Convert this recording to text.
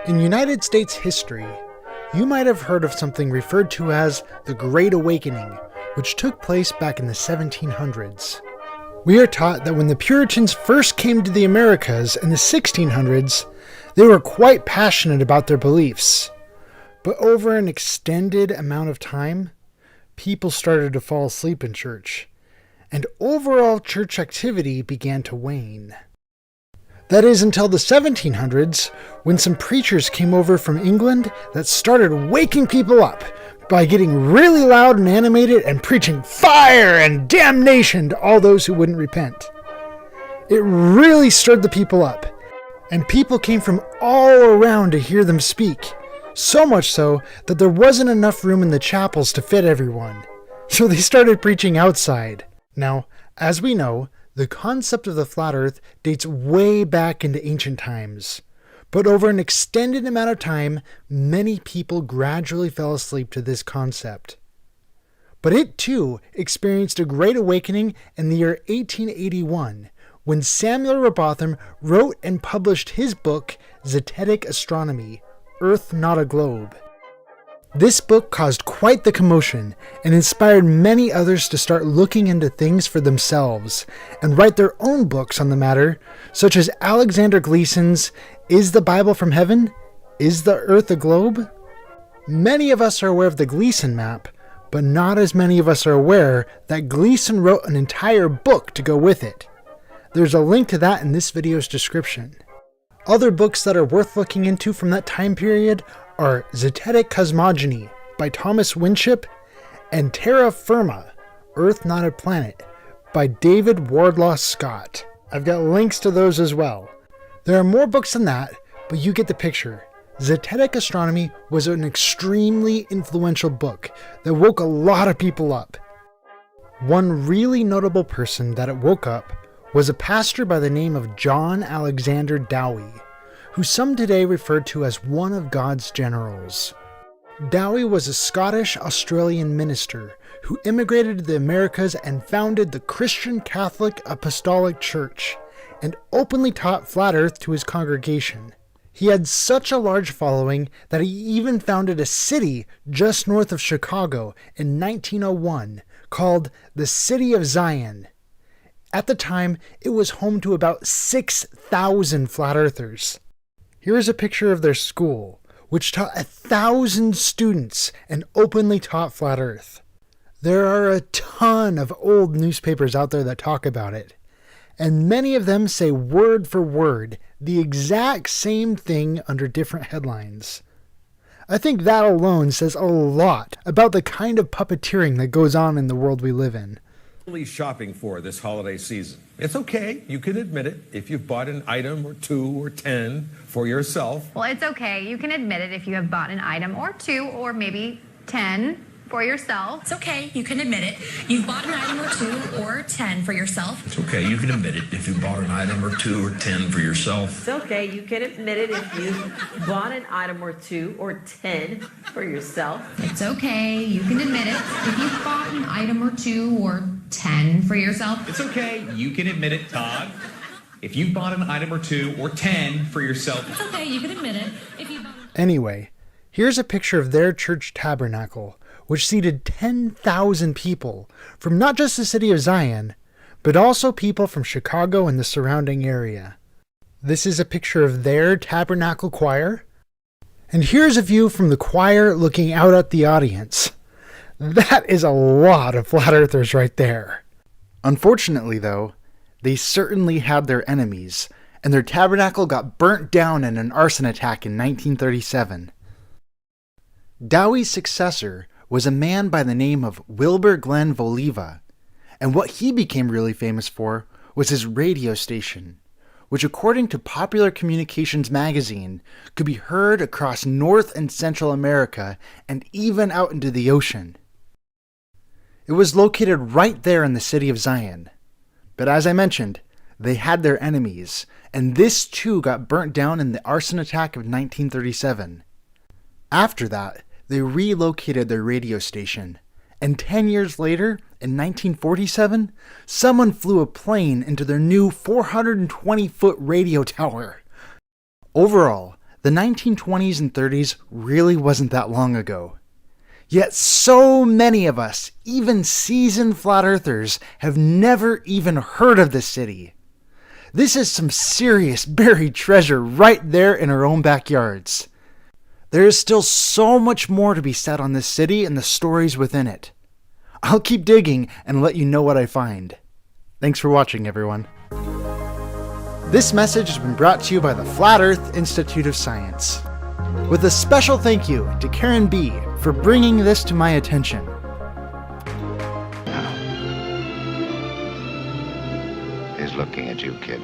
In United States history, you might have heard of something referred to as the Great Awakening, which took place back in the 1700s. We are taught that when the Puritans first came to the Americas in the 1600s, they were quite passionate about their beliefs. But over an extended amount of time, people started to fall asleep in church, and overall church activity began to wane. That is until the 1700s, when some preachers came over from England that started waking people up by getting really loud and animated and preaching fire and damnation to all those who wouldn't repent. It really stirred the people up, and people came from all around to hear them speak, so much so that there wasn't enough room in the chapels to fit everyone. So they started preaching outside. Now, as we know, the concept of the flat earth dates way back into ancient times, but over an extended amount of time, many people gradually fell asleep to this concept. But it too experienced a great awakening in the year 1881, when Samuel Rowbotham wrote and published his book, Zetetic Astronomy, Earth Not a Globe. This book caused quite the commotion and inspired many others to start looking into things for themselves and write their own books on the matter, such as Alexander Gleason's Is the Bible from Heaven? Is the Earth a Globe? Many of us are aware of the Gleason map, but not as many of us are aware that Gleason wrote an entire book to go with it. There's a link to that in this video's description. Other books that are worth looking into from that time period are Zetetic Cosmogony by Thomas Winship and Terra Firma, Earth Not a Planet by David Wardlaw Scott. I've got links to those as well. There are more books than that, but you get the picture. Zetetic Astronomy was an extremely influential book that woke a lot of people up. One really notable person that it woke up was a pastor by the name of John Alexander Dowie, who some today refer to as one of God's generals. Dowie was a Scottish-Australian minister who immigrated to the Americas and founded the Christian Catholic Apostolic Church and openly taught flat earth to his congregation. He had such a large following that he even founded a city just north of Chicago in 1901 called the City of Zion. At the time, it was home to about 6,000 flat earthers. Here is a picture of their school, which taught 1,000 students and openly taught flat earth. There are a ton of old newspapers out there that talk about it, and many of them say word for word the exact same thing under different headlines. I think that alone says a lot about the kind of puppeteering that goes on in the world we live in. Shopping for this holiday season. It's okay, you can admit it, if you've bought an item or 2 or 10 for yourself. Well, it's okay, you can admit it if you have bought an item or 2 or maybe 10 for yourself. It's okay, you can admit it. You've bought an item or 2 or 10 for yourself. It's okay, you can admit it if you bought an item or 2 or 10 for yourself. It's okay, you can admit it if you bought an item or 2 or 10 for yourself. It's okay, you can admit it if you've bought an item or 2 or 10 for yourself. It's okay, you can admit it, Todd. If you've bought an item or 2 or 10 for yourself. It's okay, you can admit it if you bought. Anyway, here's a picture of their church tabernacle, which seated 10,000 people from not just the city of Zion, but also people from Chicago and the surrounding area. This is a picture of their tabernacle choir. And here's a view from the choir looking out at the audience. That is a lot of flat earthers right there. Unfortunately, though, they certainly had their enemies, and their tabernacle got burnt down in an arson attack in 1937. Dowie's successor was a man by the name of Wilbur Glenn Voliva, and what he became really famous for was his radio station, which according to Popular Communications magazine could be heard across North and Central America and even out into the ocean. It was located right there in the city of Zion, but as I mentioned, they had their enemies, and this too got burnt down in the arson attack of 1937. After that, they relocated their radio station, and 10 years later, in 1947, someone flew a plane into their new 420-foot radio tower. Overall, The 1920s and 30s really wasn't that long ago. Yet so many of us, even seasoned flat earthers, have never even heard of this city. This is some serious buried treasure right there in our own backyards. There is still so much more to be said on this city and the stories within it. I'll keep digging and let you know what I find. Thanks for watching, everyone. This message has been brought to you by the Flat Earth Institute of Science. With a special thank you to Karen B. for bringing this to my attention. He's looking at you, kid.